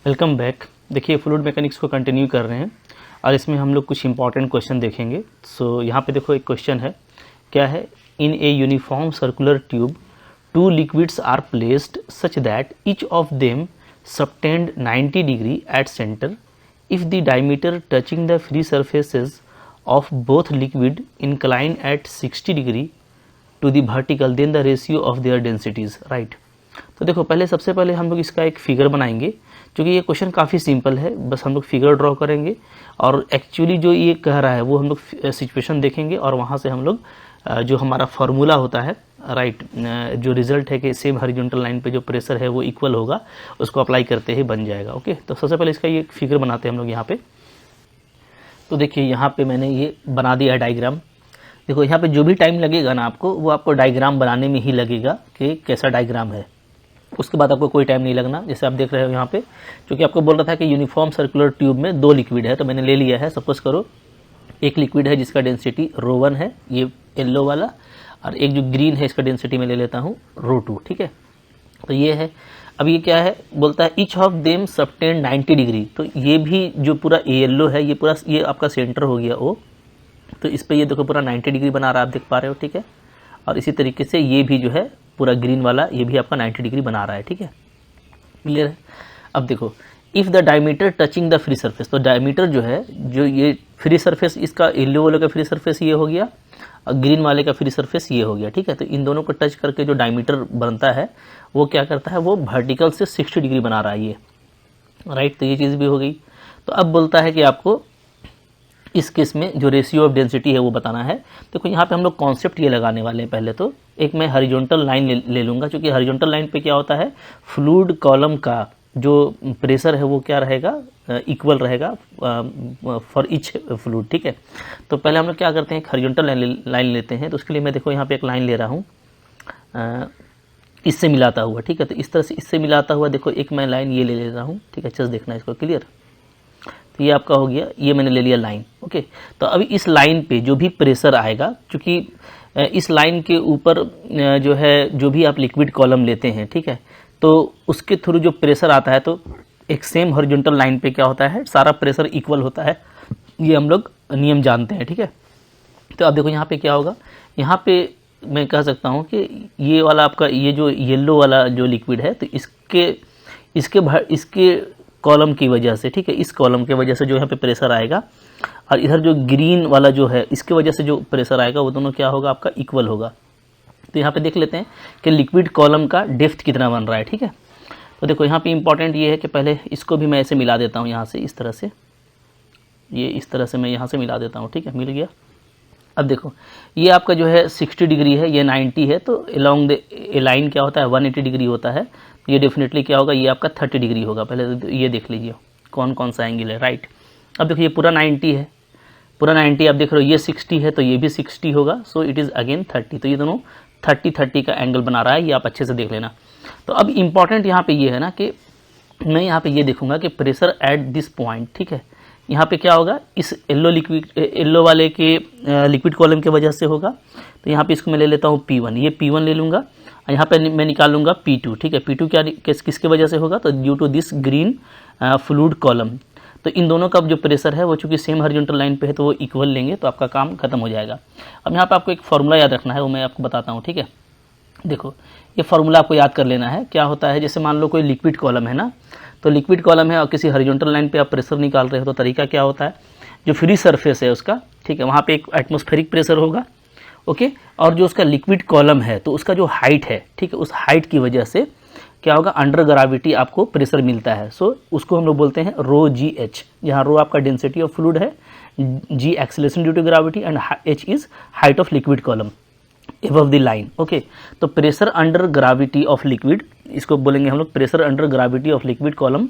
Welcome back. देखिए fluid mechanics को continue कर रहे हैं और इसमें हम लोग कुछ इंपॉर्टेंट क्वेश्चन देखेंगे। सो यहाँ पे देखो एक क्वेश्चन है, क्या है, in a uniform circular tube two liquids are placed such that each of them subtend 90 degree at centre if the diameter touching the free surfaces of both liquid incline at 60 degree to the vertical then the ratio of their densities, right. तो देखो पहले सबसे पहले हम लोग इसका एक figure बनाएंगे, क्योंकि ये क्वेश्चन काफ़ी सिंपल है। बस हम लोग फिगर ड्रॉ करेंगे और एक्चुअली जो ये कह रहा है वो हम लोग सिचुएशन देखेंगे और वहाँ से हम लोग जो हमारा फार्मूला होता है, राइट, जो रिजल्ट है कि सेम हॉरिजॉन्टल लाइन पे जो प्रेशर है वो इक्वल होगा, उसको अप्लाई करते ही बन जाएगा। ओके, तो सबसे पहले इसका ये फिगर बनाते हैं हम लोग यहाँ पे। तो देखिए यहाँ पे मैंने ये बना दिया है डायग्राम। देखो यहाँ पे जो भी टाइम लगेगा ना आपको, वो आपको डायग्राम बनाने में ही लगेगा कि कैसा डायग्राम है। उसके बाद आपको कोई टाइम नहीं लगना। जैसे आप देख रहे हो यहाँ पे, क्योंकि आपको बोल रहा था कि यूनिफॉर्म सर्कुलर ट्यूब में दो लिक्विड है, तो मैंने ले लिया है। सपोज करो एक लिक्विड है जिसका डेंसिटी ρ1 है, ये येलो वाला, और एक जो ग्रीन है इसका डेंसिटी मैं ले लेता हूँ ρ2, ठीक है। तो ये है। अब ये क्या है, बोलता है each of them subtend 90 degree. तो ये भी जो पूरा येलो है, ये पूरा ये आपका सेंटर हो गया ओ, तो इस पर ये देखो पूरा 90 डिग्री बना रहा है, आप देख पा रहे हो, ठीक है। और इसी तरीके से ये भी जो है पूरा ग्रीन वाला, ये भी आपका 90 डिग्री बना रहा है, ठीक है, क्लियर है। अब देखो if the diameter touching the free surface, तो डायमीटर जो है, जो ये फ्री सरफेस, इसका येलो वाले का फ्री सरफेस ये हो गया और ग्रीन वाले का फ्री सरफेस ये हो गया, ठीक है। तो इन दोनों को टच करके जो डायमीटर बनता है वो क्या करता है, वो वर्टिकल से 60 डिग्री बना रहा है ये, राइट। तो ये चीज़ भी हो गई। तो अब बोलता है कि आपको इस केस में जो रेशियो ऑफ डेंसिटी है वो बताना है। देखो यहाँ पे हम लोग कॉन्सेप्ट ये लगाने वाले हैं। पहले तो एक मैं हॉरिजॉन्टल लाइन ले लूँगा, क्योंकि हॉरिजॉन्टल लाइन पे क्या होता है, फ्लूइड कॉलम का जो प्रेशर है वो क्या रहेगा, इक्वल रहेगा फॉर ईच फ्लूइड, ठीक है। तो पहले हम लोग क्या करते हैं, एक हॉरिजॉन्टल लाइन लेते हैं। तो उसके लिए मैं देखो यहाँ पे एक लाइन ले रहा हूँ इससे मिलाता हुआ, ठीक है। तो इस तरह से इससे मिलाता हुआ देखो एक मैं लाइन ये ले लेता हूँ, ठीक है। अच्छे देखना इसको, क्लियर। तो ये आपका हो गया, ये मैंने ले लिया लाइन, ओके। तो अभी इस लाइन पे जो भी प्रेशर आएगा, क्योंकि इस लाइन के ऊपर जो है, जो भी आप लिक्विड कॉलम लेते हैं, ठीक है, तो उसके थ्रू जो प्रेशर आता है, तो एक सेम हॉरिजॉन्टल लाइन पे क्या होता है, सारा प्रेशर इक्वल होता है। ये हम लोग नियम जानते हैं, ठीक है। तो अब देखो यहाँ पे क्या होगा, यहाँ पे मैं कह सकता हूँ कि ये वाला आपका, ये जो येलो वाला जो लिक्विड है, तो इसके कॉलम की वजह से, ठीक है, इस कॉलम की वजह से जो यहाँ पे प्रेशर आएगा, और इधर जो ग्रीन वाला जो है इसके वजह से जो प्रेशर आएगा, वो दोनों क्या होगा, आपका इक्वल होगा। तो यहाँ पे देख लेते हैं कि लिक्विड कॉलम का डेप्थ कितना बन रहा है, ठीक है। तो देखो यहाँ पे इंपॉर्टेंट ये है कि पहले इसको भी मैं ऐसे मिला देता हूँ यहाँ से, इस तरह से, ये इस तरह से मैं यहाँ से मिला देता हूँ, ठीक है, मिल गया। अब देखो ये आपका जो है 60 डिग्री है, ये 90 है, तो अलॉन्ग द लाइन क्या होता है, 180 डिग्री होता है। ये डेफिनेटली क्या होगा, ये आपका 30 डिग्री होगा। पहले तो ये देख लीजिए कौन कौन सा एंगल है, राइट। अब देखो ये पूरा 90 है, पूरा 90, आप देख रहे हो ये 60 है, तो ये भी 60 होगा, सो इट इज़ अगेन 30। तो ये दोनों 30 का एंगल बना रहा है, ये आप अच्छे से देख लेना। तो अब इंपॉर्टेंट यहाँ पे ये है ना कि मैं यहाँ पे ये देखूंगा कि प्रेशर एट दिस पॉइंट, ठीक है, यहाँ पे क्या होगा, इस येलो वाले के लिक्विड कॉलम की वजह से होगा। तो यहाँ पे इसको मैं ले लेता हूँ P1, ये P1 ले लूँगा, और यहाँ पे मैं निकाल लूँगा P2, ठीक है। P2 क्या किसके वजह से होगा, तो due to this green fluid column. तो इन दोनों का जो प्रेशर है वो चूंकि सेम हॉरिजॉन्टल लाइन पे है, तो वो इक्वल लेंगे, तो आपका काम खत्म हो जाएगा। अब यहाँ पे आपको एक फार्मूला याद रखना है, वो मैं आपको बताता हूँ, ठीक है। देखो ये फार्मूला आपको याद कर लेना है। क्या होता है, जैसे मान लो कोई लिक्विड कॉलम है ना, तो लिक्विड कॉलम है और किसी हॉरिजॉन्टल लाइन पे आप प्रेशर निकाल रहे हो, तो तरीका क्या होता है, जो फ्री सरफेस है उसका, ठीक है, वहाँ पे एक एटमॉस्फेरिक प्रेशर होगा, ओके। और जो उसका लिक्विड कॉलम है, तो उसका जो हाइट है, ठीक है, उस हाइट की वजह से क्या होगा, अंडर ग्रेविटी आपको प्रेशर मिलता है। सो उसको हम लोग बोलते हैं ρgh, जहाँ रो आपका डेंसिटी ऑफ फ्लूइड है, g acceleration due to gravity, and h is height of liquid column above the line, okay. तो pressure under gravity of liquid, इसको बोलेंगे हम लोग pressure under gravity of liquid column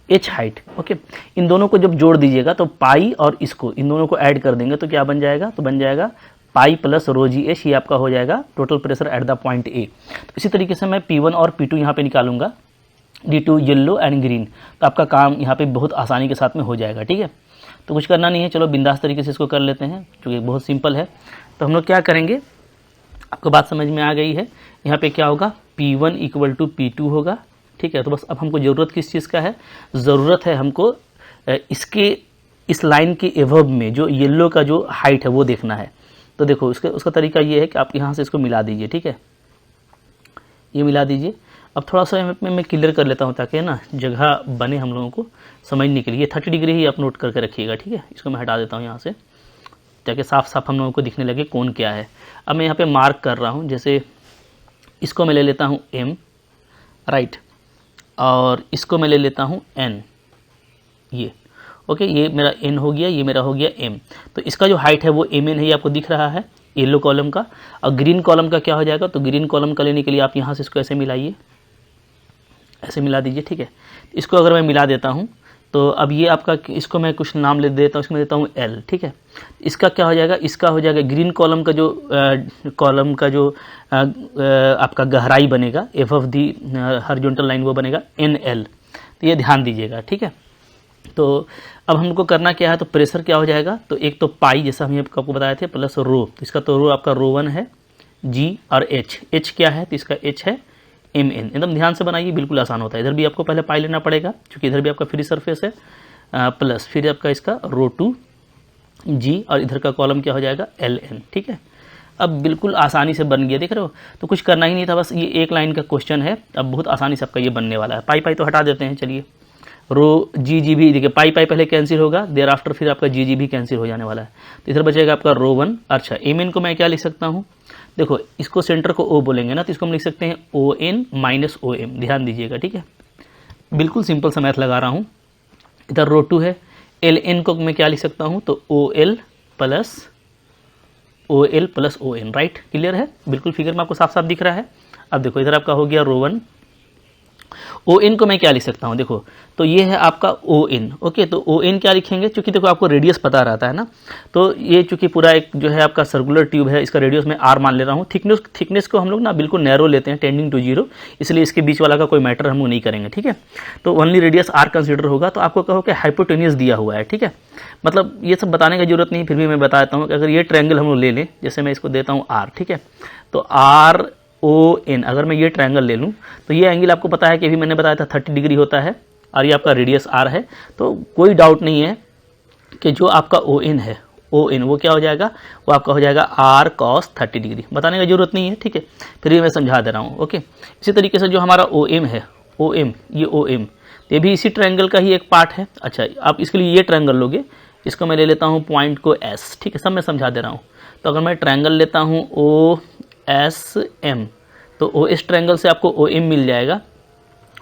h height, okay. इन दोनों को जब जोड़ दीजिएगा, तो पाई और इसको, इन दोनों को ऐड कर देंगे, तो क्या बन जाएगा, तो बन जाएगा पाई प्लस ρgh, ये आपका हो जाएगा total pressure at the point A. तो इसी तरीके से मैं P1 और P2 यहाँ पे निकालूंगा, D2 येलो एंड ग्रीन। तो आपका काम यहाँ पे बहुत आसानी के साथ में हो जाएगा, ठीक है। तो कुछ करना नहीं है, चलो बिंदास तरीके से इसको कर लेते हैं, क्योंकि बहुत सिंपल है। तो हम लोग क्या करेंगे, आपको बात समझ में आ गई है। यहाँ पे क्या होगा, P1 इक्वल टू P2 होगा, ठीक है। तो बस अब हमको ज़रूरत किस चीज़ का है, ज़रूरत है हमको इस लाइन के एवब में जो येलो का जो हाइट है वो देखना है। तो देखो उसका तरीका ये है कि आप यहाँ से इसको मिला दीजिए, ठीक है, ये मिला दीजिए। अब थोड़ा सा मैं क्लियर कर लेता हूँ ताकि ना जगह बने हम लोगों को समझने के लिए। 30 डिग्री ही आप नोट करके रखिएगा, ठीक है। इसको मैं हटा देता हूँ यहाँ से ताकि साफ साफ हम लोगों को दिखने लगे कौन क्या है। अब मैं यहाँ पे मार्क कर रहा हूँ, जैसे इसको मैं ले लेता हूँ m, राइट, और इसको मैं ले लेता हूँ n, ये ओके, ये मेरा n हो गया, ये मेरा हो गया m। तो इसका जो हाइट है वो mn है, ये आपको दिख रहा है येलो कॉलम का। और ग्रीन कॉलम का क्या हो जाएगा, तो ग्रीन कॉलम का लेने के लिए आप यहाँ से इसको ऐसे मिलाइए, ऐसे मिला दीजिए, ठीक है। इसको अगर मैं मिला देता हूँ तो अब ये आपका, इसको मैं कुछ नाम ले देता हूँ, इसको मैं देता हूँ L, ठीक है। इसका क्या हो जाएगा, इसका हो जाएगा ग्रीन कॉलम का जो आपका गहराई बनेगा एबव दी हॉरिजॉन्टल लाइन, वो बनेगा NL। तो ये ध्यान दीजिएगा, ठीक है। तो अब हमको करना क्या है, तो प्रेशर क्या हो जाएगा, तो एक तो पाई जैसा हम आपको बताए थे प्लस रो, तो इसका तो रो आपका रो1 है, G और H क्या है, तो इसका H है MN। एकदम ध्यान से बनाइए, बिल्कुल आसान होता है। इधर भी आपको पहले पाई लेना पड़ेगा क्योंकि इधर भी आपका फ्री सरफेस है, प्लस फिर आपका इसका रो2 G और इधर का कॉलम क्या हो जाएगा LN, ठीक है। अब बिल्कुल आसानी से बन गया, देख रहे हो। तो कुछ करना ही नहीं था, बस ये एक लाइन का क्वेश्चन है। अब बहुत आसानी से आपका ये बनने वाला है। पाई तो हटा देते हैं, चलिए। रो जी भी देखिए, पाई पहले कैंसिल होगा, देर आफ्टर फिर आपका जी भी कैंसिल हो जाने वाला है। तो इधर बचेगा आपका रो1। अच्छा, MN को मैं क्या लिख सकता हूँ, देखो इसको सेंटर को O बोलेंगे ना, तो इसको हम लिख सकते हैं ON माइनस OM। ध्यान दीजिएगा, ठीक है, बिल्कुल सिंपल सा मैथ लगा रहा हूँ। इधर रो2 है, LN को मैं क्या लिख सकता हूँ, तो OL plus ON, right. Clear है, बिल्कुल फिगर में आपको साफ साफ दिख रहा है। अब देखो इधर आपका हो गया रो1। ON को मैं क्या लिख सकता हूँ, देखो तो ये है आपका ON, ओके। तो ON क्या लिखेंगे, क्योंकि देखो आपको रेडियस पता रहता है ना। तो ये चूंकि पूरा एक जो है आपका सर्कुलर ट्यूब है, इसका रेडियस मैं R मान ले रहा हूँ। थिकनेस को हम लोग ना बिल्कुल नैरो लेते हैं, टेंडिंग टू 0, इसलिए इसके बीच वाला का कोई मैटर हम लोग नहीं करेंगे, ठीक है। तो ओनली रेडियस R कंसिडर होगा। तो आपको कहो कि हाइपोटेनियस दिया हुआ है, ठीक है, मतलब ये सब बताने की जरूरत नहीं, फिर भी मैं बताता हूँ कि अगर ये ट्रायंगल हम लोग ले लें, जैसे मैं इसको देता हूँ R, ठीक है, तो RON अगर मैं ये ट्रायंगल ले लूँ तो ये एंगल आपको पता है कि अभी मैंने बताया था 30 डिग्री होता है, और ये आपका रेडियस R है। तो कोई डाउट नहीं है कि जो आपका ON है, ON वो क्या हो जाएगा, वो आपका हो जाएगा R cos 30 डिग्री। बताने की जरूरत नहीं है, ठीक है, फिर भी मैं समझा दे रहा हूँ, ओके। इसी तरीके से जो हमारा OM है, ये OM, ये भी इसी ट्रायंगल का ही एक पार्ट है। अच्छा, आप इसके लिए ये ट्रायंगल लोगे, इसको मैं ले लेता हूँ पॉइंट को S, ठीक है, सब मैं समझा दे रहा हूँ। तो अगर मैं ट्रायंगल लेता हूँ OSM, तो OS ट्रायंगल से आपको OM मिल जाएगा।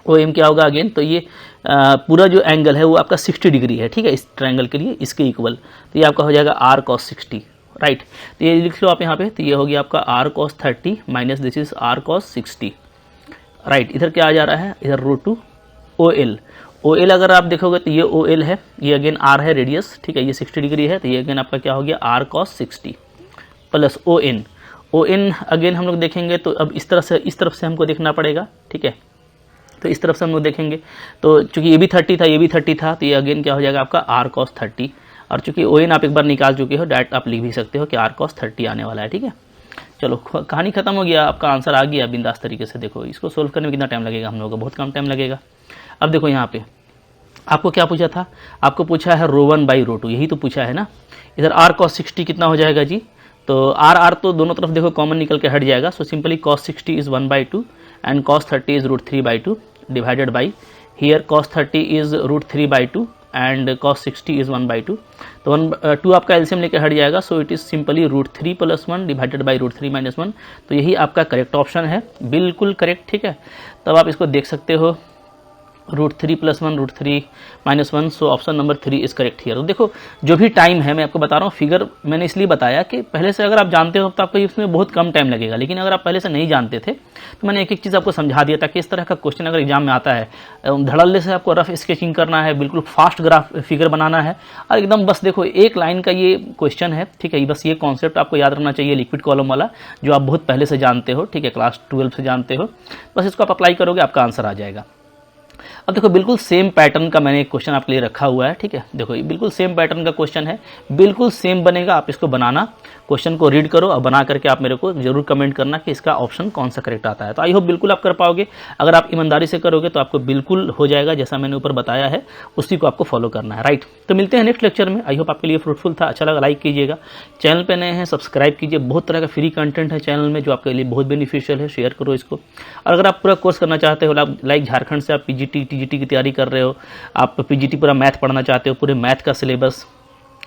OM क्या होगा अगेन, तो ये पूरा जो एंगल है वो आपका 60 डिग्री है, ठीक है, इस ट्रायंगल के लिए इसके इक्वल। तो ये आपका हो जाएगा R cos 60, राइट। तो ये लिख लो आप यहाँ पे, तो ये हो गया आपका R cos 30 minus this is R cos 60, right. इधर क्या आ जा रहा है, इधर रो2 OL अगर आप देखोगे तो ये OL है, ये अगेन R है रेडियस, ठीक है, ये 60 डिग्री है, तो ये अगेन आपका क्या हो गया R cos 60 plus ON again हम लोग देखेंगे। तो अब इस तरफ से हमको देखना पड़ेगा, ठीक है। तो इस तरफ से हम लोग देखेंगे, तो चूंकि ये भी 30 था, ये भी 30 था, तो ये अगेन क्या हो जाएगा आपका R cos 30। और चूंकि ON आप एक बार निकाल चुके हो, डायरेक्ट आप लिख भी सकते हो कि R cos 30 आने वाला है, ठीक है। चलो कहानी खत्म हो गया, आपका आंसर आ गया बिंदास तरीके से। देखो इसको सोल्व करने में कितना टाइम लगेगा, हम लोगों को बहुत कम टाइम लगेगा। अब देखो यहाँ पे आपको क्या पूछा था, आपको पूछा है रो1 बाई रो2, यही तो पूछा है ना। इधर R cos 60 कितना हो जाएगा जी, तो R तो दोनों तरफ देखो कॉमन निकल के हट जाएगा। So simply cos 60 is 1/2 and cos 30 is √3/2 divided by here cos 30 is √3/2 and cos 60 is 1/2। तो 2 आपका एलसीएम लेके हट जाएगा। So it is simply √3 + 1 divided by √3 - 1। तो यही आपका करेक्ट ऑप्शन है, बिल्कुल करेक्ट, ठीक है। तब आप इसको देख सकते हो, √3 + 1 √3 - 1। So option number 3 is correct here. तो देखो जो भी टाइम है, मैं आपको बता रहा हूँ, फिगर मैंने इसलिए बताया कि पहले से अगर आप जानते हो तो आपको इसमें बहुत कम टाइम लगेगा, लेकिन अगर आप पहले से नहीं जानते थे तो मैंने एक एक चीज़ आपको समझा दिया ताकि इस तरह का क्वेश्चन अगर एग्जाम में आता है, धड़ल्ले से आपको रफ स्केचिंग करना है, बिल्कुल फास्ट ग्राफ फिगर बनाना है, और एकदम बस देखो एक लाइन का ये क्वेश्चन है, ठीक है। बस ये कॉन्सेप्ट आपको याद रखना चाहिए, लिक्विड कॉलम वाला, जो आप बहुत पहले से जानते हो, ठीक है, क्लास 12 से जानते हो। बस इसको आप अप्लाई करोगे, आपका आंसर आ जाएगा। अब देखो बिल्कुल सेम पैटर्न का मैंने एक क्वेश्चन आपके लिए रखा हुआ है, ठीक है। देखो ये बिल्कुल सेम पैटर्न का क्वेश्चन है, बिल्कुल सेम बनेगा। आप इसको बनाना, क्वेश्चन को रीड करो और बना करके आप मेरे को जरूर कमेंट करना कि इसका ऑप्शन कौन सा करेक्ट आता है। तो आई होप बिल्कुल आप कर पाओगे। अगर आप ईमानदारी से करोगे तो आपको बिल्कुल हो जाएगा, जैसा मैंने ऊपर बताया है उसी को आपको फॉलो करना है, राइट। तो मिलते हैं नेक्स्ट लेक्चर में। आई होप आपके लिए फ्रूटफुल था। अच्छा लगा लाइक कीजिएगा, चैनल पे नए हैं सब्सक्राइब कीजिए। बहुत तरह का फ्री कंटेंट है चैनल में जो आपके लिए बहुत बेनिफिशियल है, शेयर करो इसको। और अगर आप पूरा कोर्स करना चाहते हो, लाइक झारखंड से आप पीजीटी टीजीटी की तैयारी कर रहे हो, आप पीजीटी पूरा मैथ पढ़ना चाहते हो, पूरे मैथ का सिलेबस,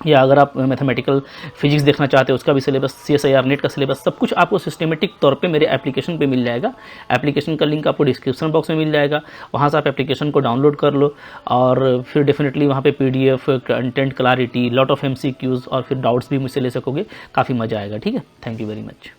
या अगर आप मैथमेटिकल फिजिक्स देखना चाहते हो उसका भी सिलेबस, CSIR नेट का सिलेबस, सब कुछ आपको सिस्टमेटिक तौर पे मेरे एप्लीकेशन पे मिल जाएगा। एप्लीकेशन का लिंक आपको डिस्क्रिप्शन बॉक्स में मिल जाएगा, वहाँ से आप एप्लीकेशन को डाउनलोड कर लो और फिर डेफिनेटली वहाँ पे PDF, content clarity, lot of MCQs और फिर डाउट्स भी मुझसे ले सकोगे। काफ़ी मज़ा आएगा, ठीक है। Thank you very much.